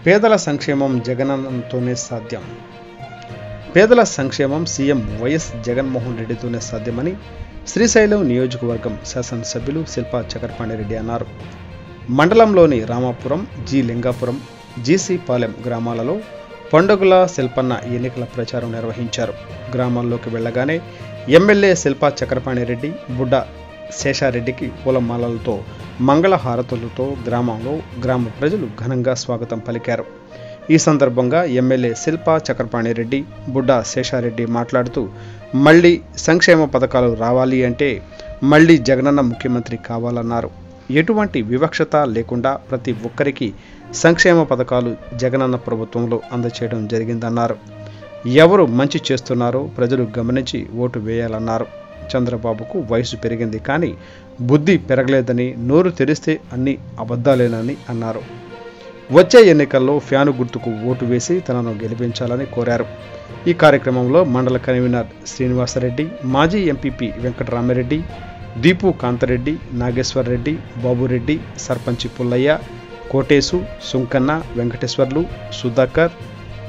పేదల సంక్షేమం జగనన్నతోనే సాధ్యం. పేదల సంక్షేమం సీఎం వైఎస్ జగన్మోహన్ రెడ్డితోనే సాధ్యమని శ్రీశైలం నియోజకవర్గం శాసనసభ్యులు శిల్పా చక్రపాణిరెడ్డి అన్నారు. మండలంలోని రామాపురం, జి లింగాపురం, జీసీ పాలెం గ్రామాలలో పండుగల శిల్పన్న ఎన్నికల ప్రచారం నిర్వహించారు. గ్రామాల్లోకి వెళ్లగానే ఎమ్మెల్యే శిల్పా చక్రపాణిరెడ్డి, బుడ్డ శేషారెడ్డికి పూలమాలలతో, మంగళహారతులతో గ్రామంలో గ్రామ ప్రజలు ఘనంగా స్వాగతం పలికారు. ఈ సందర్భంగా ఎమ్మెల్యే శిల్పా చక్రపాణిరెడ్డి, బుడ్డ శేషారెడ్డి మాట్లాడుతూ, మళ్లీ సంక్షేమ పథకాలు రావాలి అంటే మళ్లీ జగనన్న ముఖ్యమంత్రి కావాలన్నారు. ఎటువంటి వివక్షత లేకుండా ప్రతి ఒక్కరికి సంక్షేమ పథకాలు జగనన్న ప్రభుత్వంలో అందచేయడం జరిగిందన్నారు. ఎవరు మంచి చేస్తున్నారో ప్రజలు గమనించి ఓటు వేయాలన్నారు. చంద్రబాబుకు వయసు పెరిగింది కానీ బుద్ధి పెరగలేదని, నోరు తెరిస్తే అన్ని అబద్ధాలేనని అన్నారు. వచ్చే ఎన్నికల్లో ఫ్యాను గుర్తుకు ఓటు వేసి తనను గెలిపించాలని కోరారు. ఈ కార్యక్రమంలో మండల కన్వీనర్ శ్రీనివాసరెడ్డి, మాజీ ఎంపీపీ వెంకటరామిరెడ్డి, దీపు కాంతరెడ్డి, నాగేశ్వరరెడ్డి, బాబురెడ్డి, సర్పంచి పుల్లయ్య, కోటేశు, సుంకన్న, వెంకటేశ్వర్లు, సుధాకర్,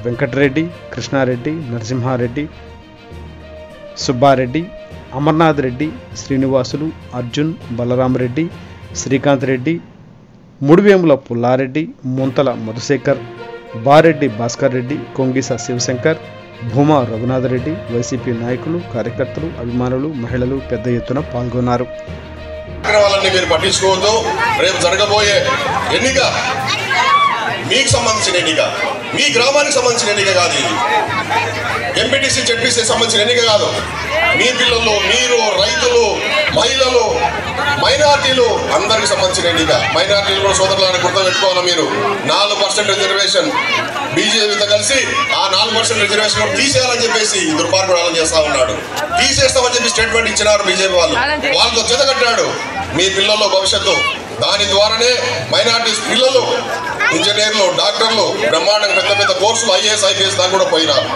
వెంకటరెడ్డి, కృష్ణారెడ్డి, నరసింహారెడ్డి, సుబ్బారెడ్డి, అమర్నాథ్ రెడ్డి, శ్రీనివాసులు, అర్జున్, బలరామరెడ్డి, శ్రీకాంత్ రెడ్డి, ముడివేముల పుల్లారెడ్డి, ముంతల మధుశేఖర్, బారెడ్డి భాస్కర్ రెడ్డి, కొంగిస శివశంకర్, భూమా రఘునాథరెడ్డి, వైసీపీ నాయకులు, కార్యకర్తలు, అభిమానులు, మహిళలు పెద్ద ఎత్తున పాల్గొన్నారు. మీరు పట్టించుకోవద్దు. రేపు జరగబోయే ఎన్నిక మీకు సంబంధించిన ఎన్నిక, మీ గ్రామానికి సంబంధించిన ఎన్నిక కాదు. ఇది ఎంపీటీసీ, జెడ్పీసీ సంబంధించిన ఎన్నిక కాదు. మీ పిల్లలు, మీరు, రైతులు, మహిళలు, మైనార్టీలు అందరికి సంబంధించిన ఎన్నిక. మైనార్టీలు కూడా సోదరులను గుర్తుపెట్టుకోవాలి. మీరు 4% రిజర్వేషన్ బీజేపీతో కలిసి ఆ 4% రిజర్వేషన్ కూడా తీసేయాలని చెప్పేసి దుర్మార్గుడు చేస్తా ఉన్నాడు. తీసేస్తామని చెప్పి స్టేట్మెంట్ ఇచ్చినారు బీజేపీ వాళ్ళు. వాళ్ళతో జతకట్టాడు మీ పిల్లల్లో భవిష్యత్తు. దాని ద్వారానే మైనార్టీస్ పిల్లలు ఇంజనీర్లు, డాక్టర్లు బ్రహ్మాండంగా పెద్ద పెద్ద కోర్సులు ఐఏఎస్, ఐపీఎస్ దాకా కూడా పోయినారు.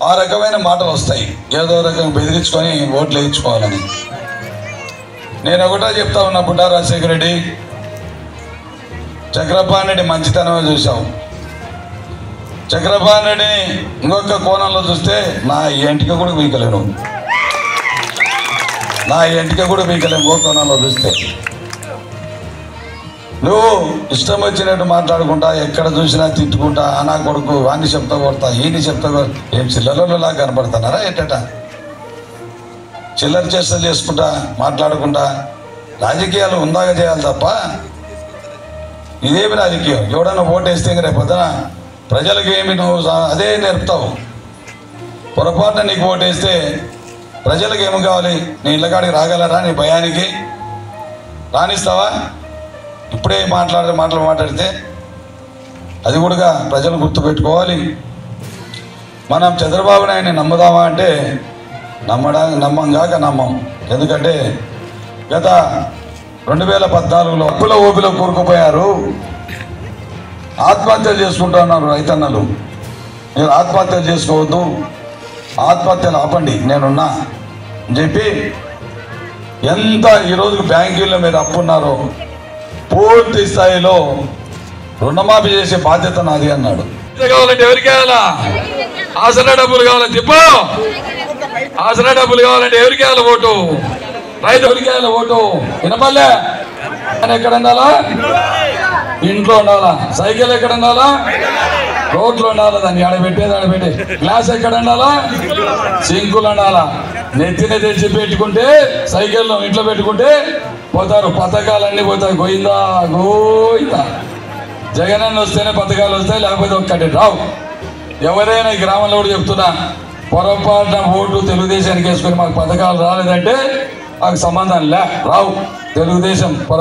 ఆ రకమైన మాటలు వస్తాయి. ఏదో రకంగా బెదిరించుకొని ఓట్లు వేయించుకోవాలని. నేను ఒకటో చెప్తా ఉన్నా, బుడ్డా రాజశేఖర రెడ్డి, చక్రపాణి రెడ్డి మంచితనమే చూసాం. చక్రపాణి రెడ్డిని ఇంకొక కోణంలో చూస్తే నా ఎంటిక కూడా పీకలేను, ఇంకో కోణంలో చూస్తే. నువ్వు ఇష్టం వచ్చినట్టు మాట్లాడుకుంటా, ఎక్కడ చూసినా తిట్టుకుంటా, నా కొడుకు వాణ్ణి చెప్తా కొడతా, ఈయన్ని చెప్తా ఏం చిల్లరలా కనపడుతున్నారా ఎట్టట? చిల్లర చేష్టలు చేసుకుంటా మాట్లాడుకుంటా రాజకీయాలు ఉందాగా చేయాలి తప్ప ఇదేమి రాజకీయం? ఎవడన్నా ఓటేస్తే రేపు పొద్దున ప్రజలకు ఏమి నువ్వు అదే నేర్పుతావు. పొరపాటున నీకు ఓటేస్తే ప్రజలకు ఏమి కావాలి? నీ ఇళ్ళకాడికి రాగలరా? నీ భయానికి రాణిస్తావా? ఇప్పుడే మాటలు మాట్లాడితే అది కూడా ప్రజలు గుర్తుపెట్టుకోవాలి. మనం చంద్రబాబు నాయుడిని నమ్ముదామా అంటే నమ్మంగాక నమ్మం. ఎందుకంటే గత 2014లో అప్పుల ఊపిలో కూరుకుపోయారు, ఆత్మహత్యలు చేసుకుంటున్నారు రైతన్నలు. మీరు ఆత్మహత్యలు చేసుకోవద్దు, ఆత్మహత్యలు ఆపండి, నేనున్నా అని చెప్పి ఎంత ఈరోజు బ్యాంకుల్లో మీరు అప్పున్నారో పూర్తి స్థాయిలో రుణమాఫీ చేసే బాధ్యత నాది అన్నాడు. కావాలంటే ఎవరికి కావాలా? ఆసరా డబ్బులు కావాలని చెప్పు. ఆసరా డబ్బులు కావాలంటే ఎవరికి కావాలి ఓటు? రైతు ఎవరికి కావాలి ఓటు? వినపల్లే ఎక్కడ ఉండాలా? ఇంట్లో ఉండాలా. సైకిల్ ఎక్కడ ఉండాలా? రోడ్లు ఉండాలా. దాన్ని ఆడబెట్టే గ్లాస్ ఎక్కడ ఉండాలా? సింకులు ఉండాలా. నెత్తిన తెచ్చి పెట్టుకుంటే సైకిల్ ఇంట్లో పెట్టుకుంటే పోతారు, పథకాలన్నీ పోతాయి. గోయిందా గోయిందా. జగనన్న వస్తేనే పథకాలు వస్తాయి, లేకపోతే ఒక్కటి రావు. ఎవరైనా ఈ గ్రామంలో కూడా చెప్తున్నా, పొరపాటున ఓటు తెలుగుదేశానికి వేసుకొని మాకు పథకాలు రాలేదంటే మాకు సంబంధం రావు. తెలుగుదేశం పొరపాటు